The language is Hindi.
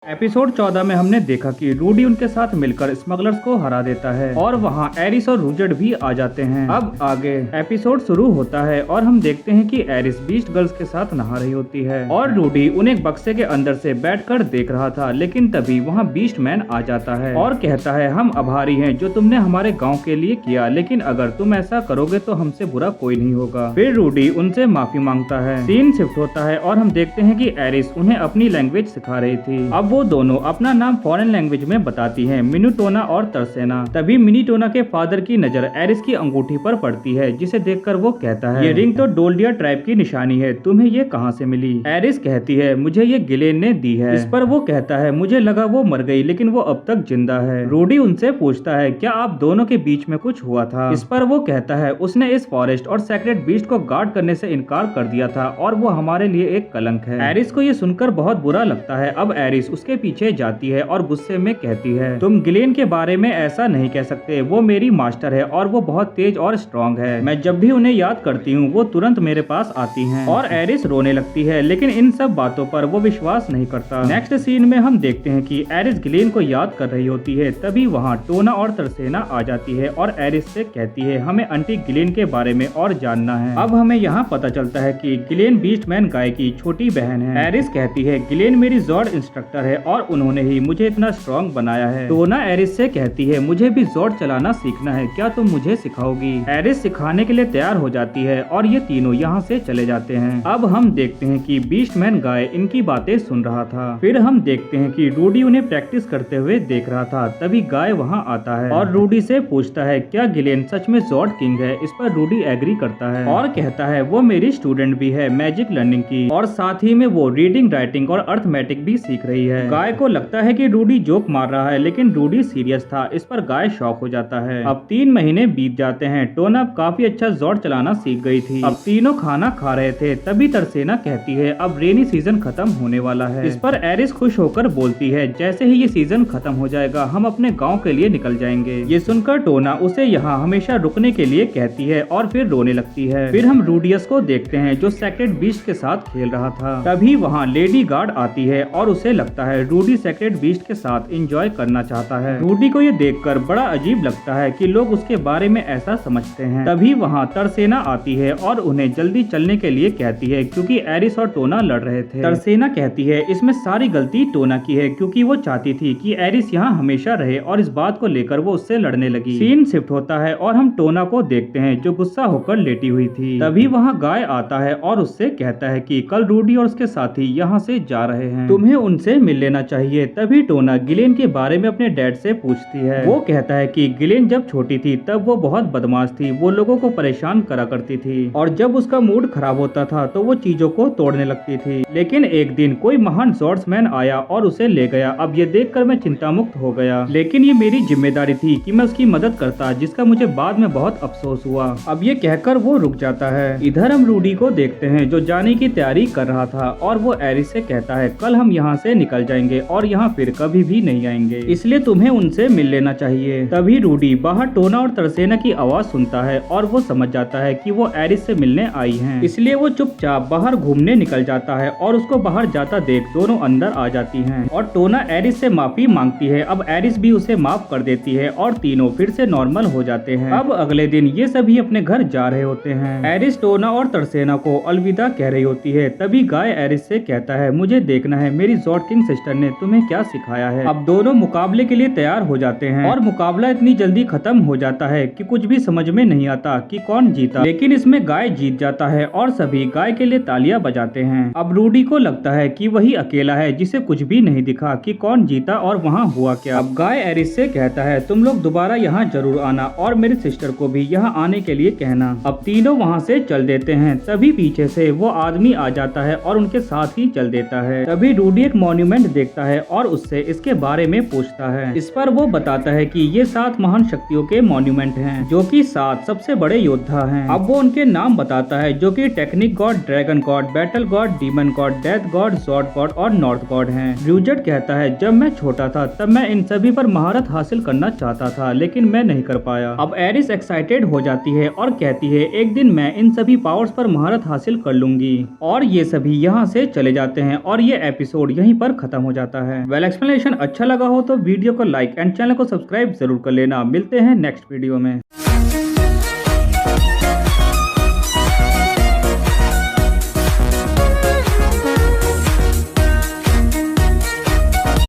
एपिसोड 14 में हमने देखा कि रूडी उनके साथ मिलकर स्मगलर्स को हरा देता है और वहां एरिस और रूजर्ड भी आ जाते हैं। अब आगे एपिसोड शुरू होता है और हम देखते हैं कि एरिस बीस्ट गर्ल्स के साथ नहा रही होती है और रूडी उन्हें एक बक्से के अंदर से बैठकर देख रहा था, लेकिन तभी वहां बीस्ट मैन आ जाता है और कहता है, हम आभारी हैं जो तुमने हमारे गाँव के लिए किया, लेकिन अगर तुम ऐसा करोगे तो हमसे बुरा कोई नहीं होगा। फिर रूडी उनसे माफी मांगता है। सीन शिफ्ट होता है और हम देखते हैं कि एरिस उन्हें अपनी लैंग्वेज सिखा रही थी। अब वो दोनों अपना नाम फॉरेन लैंग्वेज में बताती हैं, मिनीटोना और तरसेना। तभी मिनीटोना के फादर की नजर एरिस की अंगूठी पर पड़ती है, जिसे देखकर वो कहता है, ये रिंग तो डोल्डिया ट्राइब की निशानी है, तुम्हें ये कहां से मिली? एरिस कहती है, मुझे ये गिलेन ने दी है। इस पर वो कहता है, मुझे लगा वो मर गई, लेकिन वो अब तक जिंदा है। रूडी उनसे पूछता है, क्या आप दोनों के बीच में कुछ हुआ था? इस पर वो कहता है, उसने इस फॉरेस्ट और सेक्रेट बीस्ट को गार्ड करने से इनकार कर दिया था और वो हमारे लिए एक कलंक है। एरिस को ये सुनकर बहुत बुरा लगता है। अब एरिस उसके पीछे जाती है और गुस्से में कहती है, तुम गिलेन के बारे में ऐसा नहीं कह सकते, वो मेरी मास्टर है और वो बहुत तेज और स्ट्रॉन्ग है। मैं जब भी उन्हें याद करती हूँ वो तुरंत मेरे पास आती हैं। और एरिस रोने लगती है, लेकिन इन सब बातों पर वो विश्वास नहीं करता। नेक्स्ट सीन में हम देखते हैं कि एरिस गिलेन को याद कर रही होती है। तभी वहाँ टोना और तरसेना आ जाती है और एरिस से कहती है, हमें आंटी गिलेन के बारे में और जानना है। अब हमें यहाँ पता चलता है कि गिलेन बीस्टमैन गाय की छोटी बहन है। एरिस कहती है, गिलेन मेरी जॉर्ड इंस्ट्रक्टर है और उन्होंने ही मुझे इतना स्ट्रॉन्ग बनाया है। टोना एरिस से कहती है, मुझे भी जॉर्ड चलाना सीखना है, क्या तुम मुझे सिखाओगी? एरिस सिखाने के लिए तैयार हो जाती है और ये तीनों यहाँ से चले जाते हैं। अब हम देखते हैं कि बीस्टमैन गाय इनकी बातें सुन रहा था। फिर हम देखते हैं कि रूडी उन्हें प्रैक्टिस करते हुए देख रहा था। तभी गाय वहाँ आता है और रूडी से पूछता है, क्या गिलेन सच में जॉर्ड किंग है? इस पर रूडी एग्री करता है और कहता है, वो मेरी स्टूडेंट भी है मैजिक लर्निंग की, और साथ ही में वो रीडिंग, राइटिंग और अर्थमेटिक भी सीख रही है। गाय को लगता है कि रूडी जोक मार रहा है, लेकिन रूडी सीरियस था। इस पर गाय शॉक हो जाता है। अब 3 महीने बीत जाते हैं। टोना काफी अच्छा जॉर्ड चलाना सीख गई थी। अब तीनों खाना खा रहे थे। तभी तरसेना कहती है, अब रेनी सीजन खत्म होने वाला है। इस पर एरिस खुश होकर बोलती है, जैसे ही ये सीजन खत्म हो जाएगा हम अपने गाँव के लिए निकल जाएंगे। ये सुनकर टोना उसे यहाँ हमेशा रुकने के लिए कहती है और फिर रोने लगती है। फिर हम रूडियस को देखते हैं जो सेक्रेट बीस्ट के साथ खेल रहा था। तभी वहाँ लेडी गार्ड आती है और उसे लगता है रूडी सेक्रेट बीस्ट के साथ एंजॉय करना चाहता है। रूडी को ये देखकर बड़ा अजीब लगता है कि लोग उसके बारे में ऐसा समझते हैं। तभी वहाँ तरसेना आती है और उन्हें जल्दी चलने के लिए कहती है, क्योंकि एरिस और टोना लड़ रहे थे। तरसेना कहती है, इसमें सारी गलती टोना की है, क्योंकि वो चाहती थी कि एरिस यहाँ हमेशा रहे और इस बात को लेकर वो उससे लड़ने लगी। सीन शिफ्ट होता है और हम टोना को देखते हैं जो गुस्सा होकर लेटी हुई थी। तभी वहाँ गाय आता है और उससे कहता है कि कल रूडी और उसके साथी यहाँ से जा रहे हैं, तुम्हें उनसे मिल लेना चाहिए। तभी टोना गिलेन के बारे में अपने डैड से पूछती है। वो कहता है कि गिलेन जब छोटी थी तब वो बहुत बदमाश थी, वो लोगों को परेशान करा करती थी और जब उसका मूड खराब होता था तो वो चीजों को तोड़ने लगती थी। लेकिन एक दिन कोई महान स्वॉर्ड्समैन आया और उसे ले गया। अब ये देखकर मैं चिंता मुक्त हो गया, लेकिन ये मेरी जिम्मेदारी थी कि मैं उसकी मदद करता, जिसका मुझे बाद में बहुत अफसोस हुआ। अब ये कहकर वो रुक जाता है। इधर हम रूडी को देखते हैं जो जाने की तैयारी कर रहा था और वो एरिस से कहता है, कल हम यहाँ से निकल जाएंगे और यहाँ फिर कभी भी नहीं आएंगे, इसलिए तुम्हें उनसे मिल लेना चाहिए। तभी रूडी बाहर टोना और तरसेना की आवाज सुनता है और वो समझ जाता है कि वो एरिस से मिलने आई हैं। इसलिए वो चुपचाप बाहर घूमने निकल जाता है और उसको बाहर जाता देख दोनों अंदर आ जाती हैं और टोना एरिस से माफी मांगती है। अब एरिस भी उसे माफ कर देती है और तीनों फिर से नॉर्मल हो जाते हैं। अब अगले दिन ये सभी अपने घर जा रहे होते हैं। एरिस टोना और तरसेना को अलविदा कह रही होती है। तभी गाय एरिस से कहता है, मुझे देखना है मेरी जॉर्ड किंग सिस्टर ने तुम्हें क्या सिखाया है। अब दोनों मुकाबले के लिए तैयार हो जाते हैं और मुकाबला इतनी जल्दी खत्म हो जाता है कि कुछ भी समझ में नहीं आता कि कौन जीता, लेकिन इसमें गाय जीत जाता है और सभी गाय के लिए तालियां बजाते हैं। अब रूडी को लगता है कि वही अकेला है जिसे कुछ भी नहीं दिखा कि कौन जीता और वहाँ हुआ क्या। अब गाय एरिस से कहता है, तुम लोग दोबारा यहाँ जरूर आना और मेरी सिस्टर को भी यहाँ आने के लिए कहना। अब तीनों वहाँ से चल देते हैं। तभी पीछे से वो आदमी आ जाता है और उनके साथ ही चल देता है। तभी रूडी एक मॉन्यूमेंट देखता है और उससे इसके बारे में पूछता है। इस पर वो बताता है कि ये 7 महान शक्तियों के मॉन्यूमेंट हैं, जो कि 7 सबसे बड़े योद्धा हैं। अब वो उनके नाम बताता है, जो कि technique god, dragon god, battle god, demon god, death god, जॉर्ड गॉड और नॉर्थ गॉड हैं। रूजर्ड कहता है, जब मैं छोटा था तब मैं इन सभी पर महारत हासिल करना चाहता था, लेकिन मैं नहीं कर पाया। अब एरिस एक्साइटेड हो जाती है और कहती है, एक दिन मैं इन सभी पावर्स पर महारत हासिल कर लूंगी। और ये सभी यहाँ से चले जाते हैं और ये एपिसोड यहीं पर खत्म खत्म हो जाता है। वेल एक्सप्लेनेशन अच्छा लगा हो तो वीडियो को लाइक एंड चैनल को सब्सक्राइब जरूर कर लेना। मिलते हैं नेक्स्ट वीडियो में।